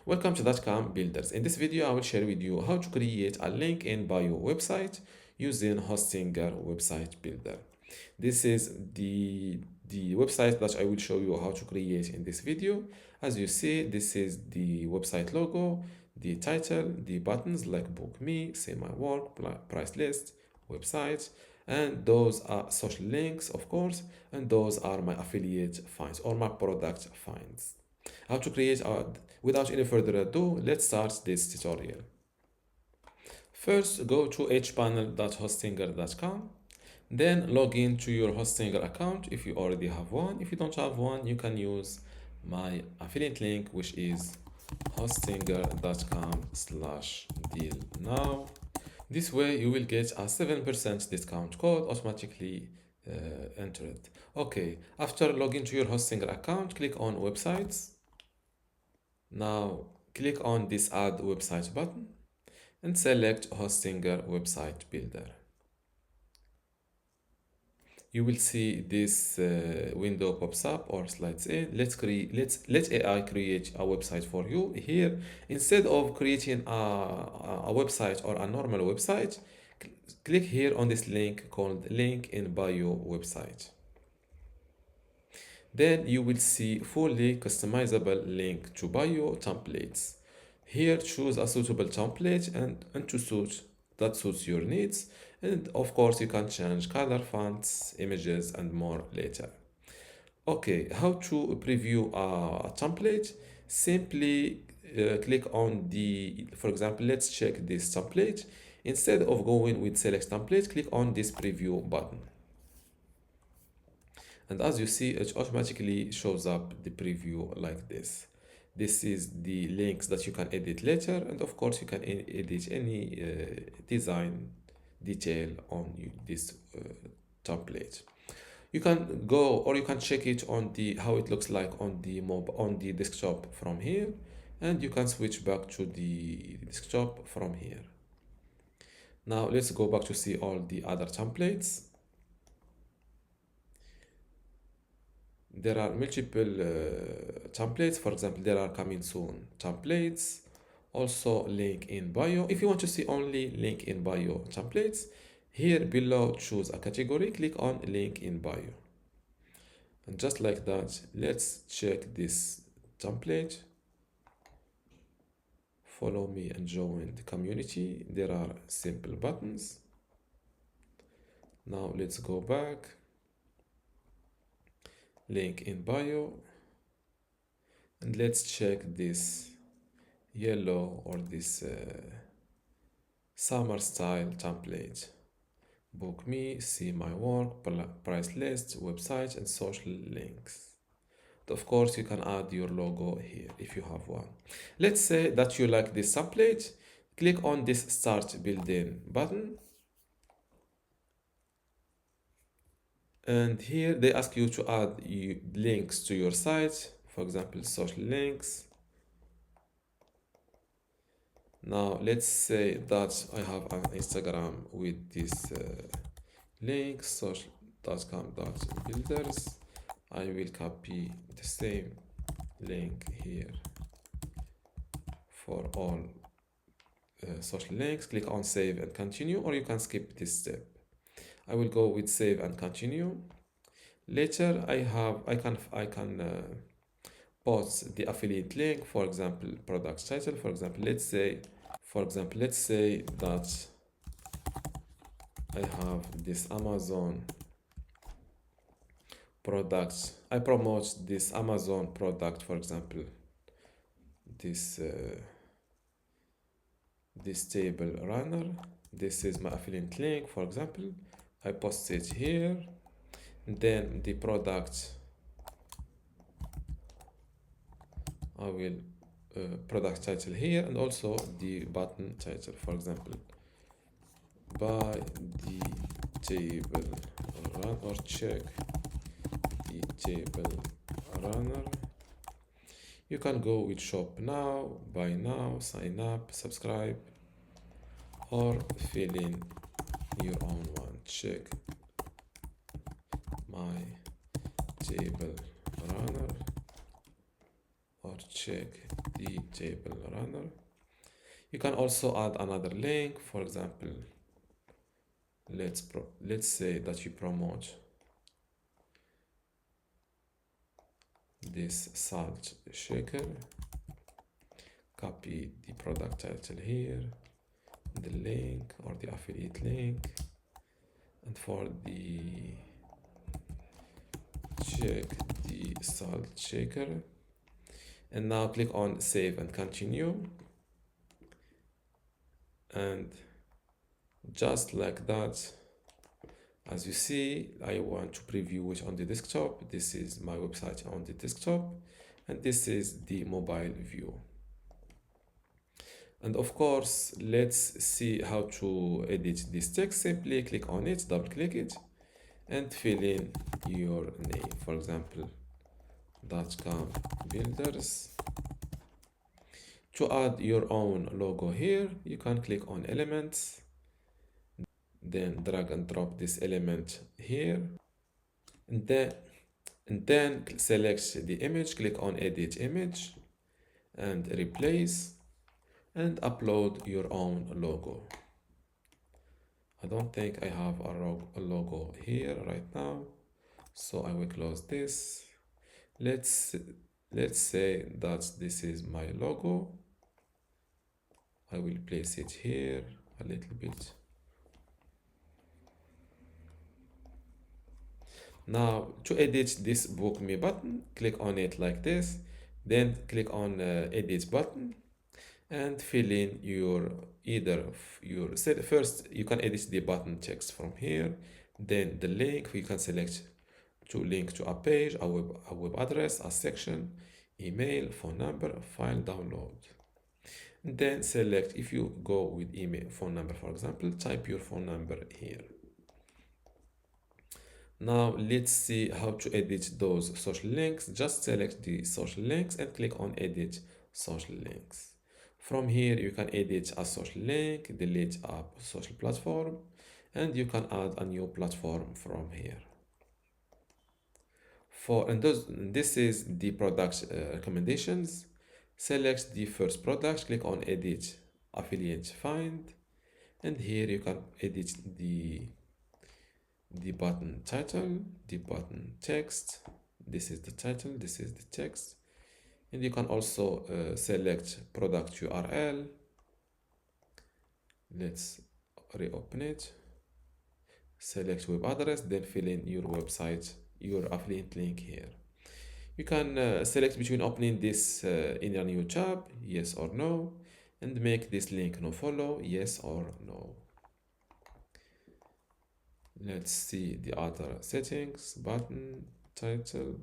Welcome to dotcom builders. In this video, I will share with you how to create a link in bio website using Hostinger website builder. This is the website that I will show you how to create in this video. As you see, this is the website logo, the title, the buttons like book me, see my work, price list, website, and those are social links, of course, and those are my affiliate finds or my product finds. How to create without any further ado, let's start this tutorial. First, go to hpanel.hostinger.com. Then log in to your Hostinger account if you already have one. If you don't have one, you can use my affiliate link, which is hostinger.com/deal now. This way you will get a 7% discount code automatically entered. Okay, after logging to your Hostinger account, click on websites. Now click on this add website button and select Hostinger website builder. You will see this window pops up or slides in. Let AI create a website for you. Here, instead of creating a website or a normal website, click here on this link called link in bio website. Then you will see fully customizable link to bio templates. Here, choose a suitable template and that suits your needs. And of course, you can change color, fonts, images, and more later. Okay, how to preview a template? Simply click on for example, let's check this template. Instead of going with select template, click on this preview button. And as you see, it automatically shows up the preview like this. This is the links that you can edit later, and of course you can edit any design detail on this template. You can go or you can check it on how it looks like on the desktop from here, and you can switch back to the desktop from here. Now let's go back to see all the other templates. There are multiple templates. For example, there are coming soon templates, also link in bio. If you want to see only link in bio templates, here below choose a category, click on link in bio. And just like that, let's check this template. Follow me and join the community. There are simple buttons. Now let's go back. Link in bio, and let's check this yellow or this summer style template. Book me, see my work, price list, website, and social links. Of course, you can add your logo here if you have one. Let's say that you like this template. Click on this start building button. And here they ask you to add links to your site, for example, social links. Now let's say that I have an Instagram with this link, social.com.builders. I will copy the same link here for all social links. Click on save and continue, or you can skip this step. I will go with save and continue. Later, I can post the affiliate link. For example, product title. For example, let's say that I have this Amazon product. I promote this Amazon product. For example, this table runner. This is my affiliate link. For example, I post it here, then the product, I will product title here, and also the button title. For example, buy the table run or check the table runner. You can go with shop now, buy now, sign up, subscribe, or fill in your own one. Check my table runner, or check the table runner. You can also add another link. For example, let's say that you promote this salt shaker. Copy the product title here, the link or the affiliate link, and for the check the salt shaker, and now click on save and continue. And just like that, as you see, I want to preview it on the desktop. This is my website on the desktop, and this is the mobile view. And of course, let's see how to edit this text. Simply click on it, double click it, and fill in your name. For example, dotcom builders. To add your own logo here, you can click on elements, then drag and drop this element here, and then select the image, click on edit image and replace, and upload your own logo. I don't think I have a logo here right now, so I will close this. Let's say that this is my logo. I will place it here a little bit. Now to edit this book me button, click on it like this, then click on edit button and fill in your first you can edit the button text from here, then the link you can select to link to a page, a web address, a section, email, phone number, file download. And then select, if you go with email, phone number, for example, type your phone number here. Now let's see how to edit those social links. Just select the social links and click on edit social links. From here you can edit a social link, delete a social platform, and you can add a new platform from here. This is the product recommendations. Select the first product, click on edit affiliate find, and here you can edit the button title, the button text. This is the title, this is the text, and you can also select product URL. Let's reopen it, select web address, then fill in your website, your affiliate link here. You can select between opening this in a new tab, yes or no, and make this link no follow, yes or no. Let's see the other settings, button, title.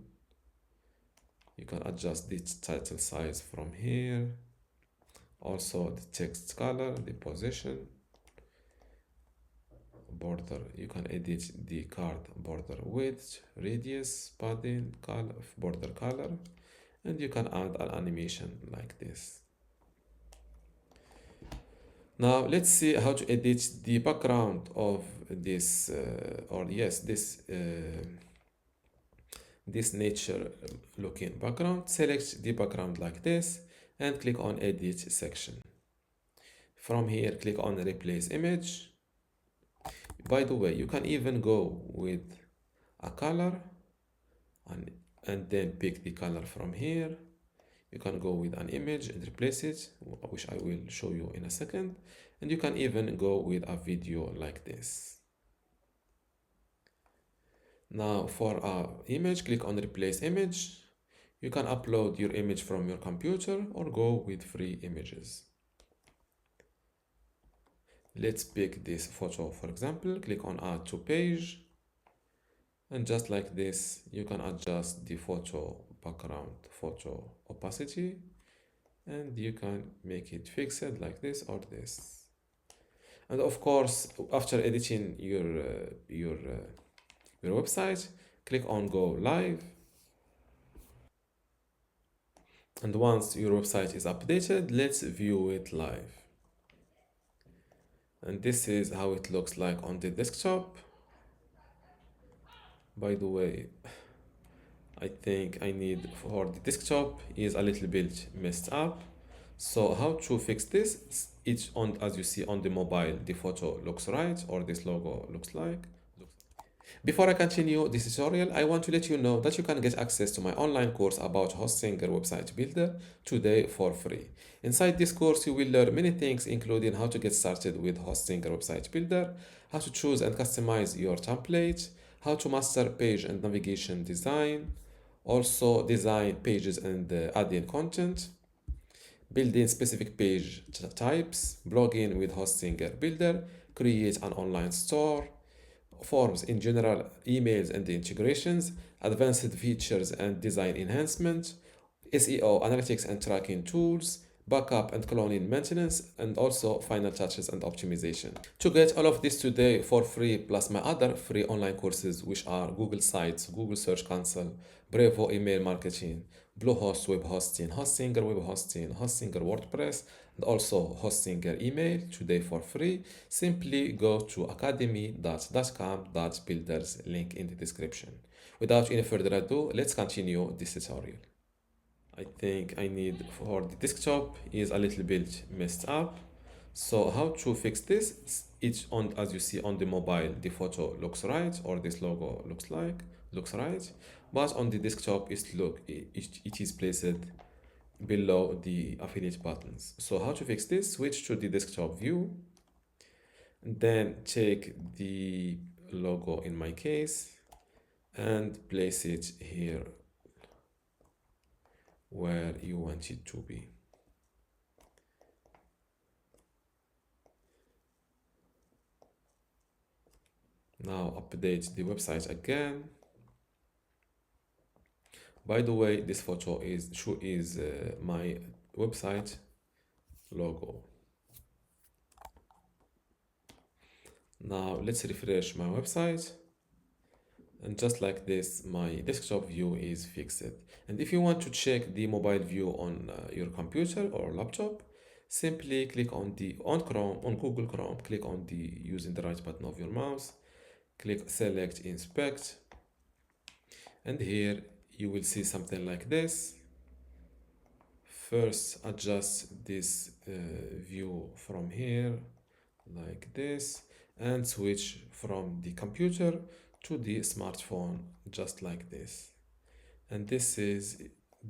You can adjust the title size from here. Also the text color, the position, border. You can edit the card border width, radius, padding, color, border color, and you can add an animation like this. Now let's see how to edit the background of this this nature looking background. Select the background like this and click on edit section. From here click on replace image. By the way, you can even go with a color and then pick the color from here. You can go with an image and replace it, which I will show you in a second. And you can even go with a video like this. Now for our image, click on replace image. You can upload your image from your computer or go with free images. Let's pick this photo, for example. Click on add to page. And just like this, you can adjust the photo background, photo opacity, and you can make it fixed like this or this. And of course, after editing your website, click on go live. And once your website is updated, let's view it live. And this is how it looks like on the desktop. By the way, I think I need for the desktop is a little bit messed up. So how to fix this? It's on, as you see on the mobile, the photo looks right, or this logo looks like. Before I continue this tutorial, I want to let you know that you can get access to my online course about hosting your website builder today for free. Inside this course, you will learn many things, including how to get started with hosting your website builder, how to choose and customize your template, how to master page and navigation design, also design pages and add in content, building specific page types, blogging with Hostinger Builder, create an online store, forms in general, emails and the integrations, advanced features and design enhancement, SEO, analytics and tracking tools, backup and cloning maintenance, and also final touches and optimization. To get all of this today for free, plus my other free online courses, which are Google Sites, Google Search Console, Brevo email marketing, Bluehost web hosting, Hostinger web hosting, Hostinger WordPress, and also Hostinger email today for free, simply go to academy.dotcom.builders, link in the description. Without any further ado, let's continue this tutorial. I think I need for the desktop is a little bit messed up. So how to fix this? It's on, as you see on the mobile, the photo looks right, or this logo looks right, but on the desktop it is placed below the affiliate buttons. So how to fix this? Switch to the desktop view, then take the logo in my case and place it here where you want it to be. Now update the website again. By the way, this photo is my website logo. Now let's refresh my website. And just like this, my desktop view is fixed. And if you want to check the mobile view on your computer or laptop, simply click on Google Chrome, click on the using the right button of your mouse, click select inspect, and here you will see something like this. First, adjust this view from here like this, and switch from the computer to the smartphone just like this. And this is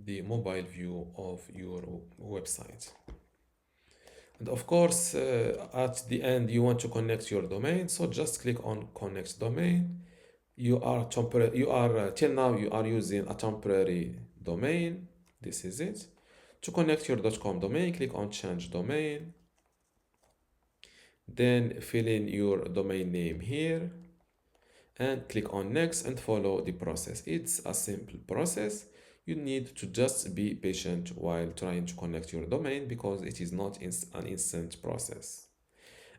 the mobile view of your website. And of course, at the end, you want to connect your domain. So just click on connect domain. Till now, you are using a temporary domain. This is it. To connect your .com domain, click on change domain. Then fill in your domain name here and click on next and follow the process. It's a simple process. You need to just be patient while trying to connect your domain because it is not an instant process.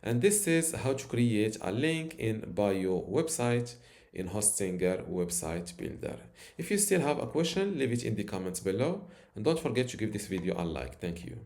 And this is how to create a link in bio website in Hostinger website builder. If you still have a question, leave it in the comments below, and don't forget to give this video a like. Thank you.